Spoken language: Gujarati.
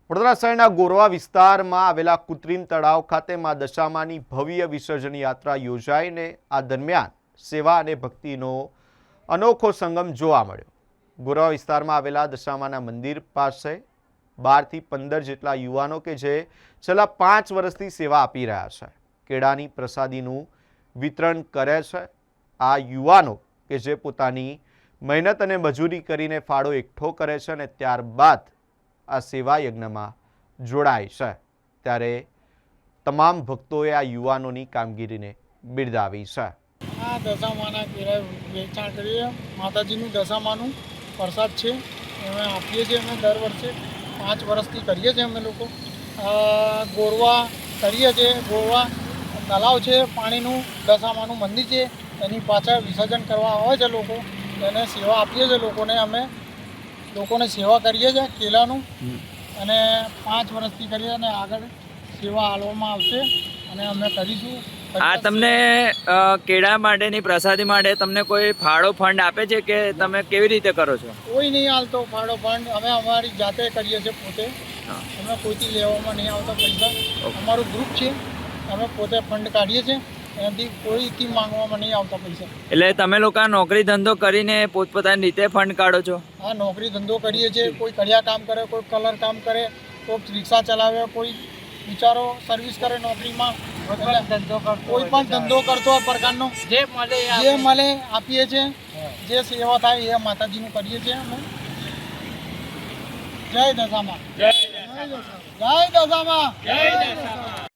વડોદરા શહેરના ગોરવા વિસ્તારમાં આવેલા કૃત્રિમ તળાવ ખાતે માં દશામાની ભવ્ય વિસર્જન યાત્રા યોજાઈને આ દરમિયાન સેવા અને ભક્તિનો અનોખો સંગમ જોવા મળ્યો। ગોરવા વિસ્તારમાં આવેલા દશામાના મંદિર પાસે 12 થી 15 જેટલા યુવાનો કે જે છેલ્લા 5 વર્ષથી સેવા આપી રહ્યા છે, કેળાની પ્રસાદીનું વિતરણ કરે છે। આ યુવાનો કે જે પોતાની મહેનત અને મજૂરી કરીને ફાળો એકઠો કરે છે અને ત્યારબાદ આ સેવા યજ્ઞમાં જોડાય છે, ત્યારે તમામ ભક્તોએ આ યુવાનોની કામગીરીને બિરદાવી છે। આ દશામાના કેળા વેચાણ કરીએ, માતાજીનું દશામાનું પ્રસાદ છે, અમે આપીએ છીએ। અમે દર વર્ષે 5 વર્ષથી કરીએ છીએ। અમે લોકો ગોરવા કરીએ છીએ, ગોરવા તળાવ છે, પાણીનું દશામાનું મંદિર છે, એની પાછળ વિસર્જન કરવા આવે છે લોકો, એને સેવા આપીએ છીએ। લોકોને સેવા કરીએ છીએ કેળાનું, અને 5 વર્ષથી કરીએ અને આગળ સેવા આપવામાં આવશે અને અમે કરીશું। આ તમને કેળા માટેની પ્રસાદી માટે તમને કોઈ ફાળો ફંડ આપે છે કે તમે કેવી રીતે કરો છો? કોઈ નહીં હાલતો ફાળો ફંડ, અમે અમારી જાતે કરીએ છીએ પોતે। અમે કોઈથી લેવામાં નહીં આવતા પૈસા। અમારું ગ્રુપ છે, અમે પોતે ફંડ કાઢીએ છીએ, એનાથી કોઈથી માંગવામાં નહીં આવતા પૈસા। એટલે તમે લોકો નોકરી ધંધો કરીને પોતપોતાની રીતે ફંડ કાઢો છો? હા, નોકરી ધંધો કરીએ છીએ। કોઈ કડિયા કામ કરે, કોઈ કલર કામ કરે, કોઈ રિક્ષા ચલાવે, કોઈ બિચારો સર્વિસ કરે નોકરીમાં, કોઈ પણ ધંધો કરતો આ પ્રકારનો જે મળે આપીએ છીએ। જે સેવા થાય એ માતાજીનું કરીએ છીએ અમે। જય દશામાં, જય દશામાં, જય દશામાં, જય દશામાં।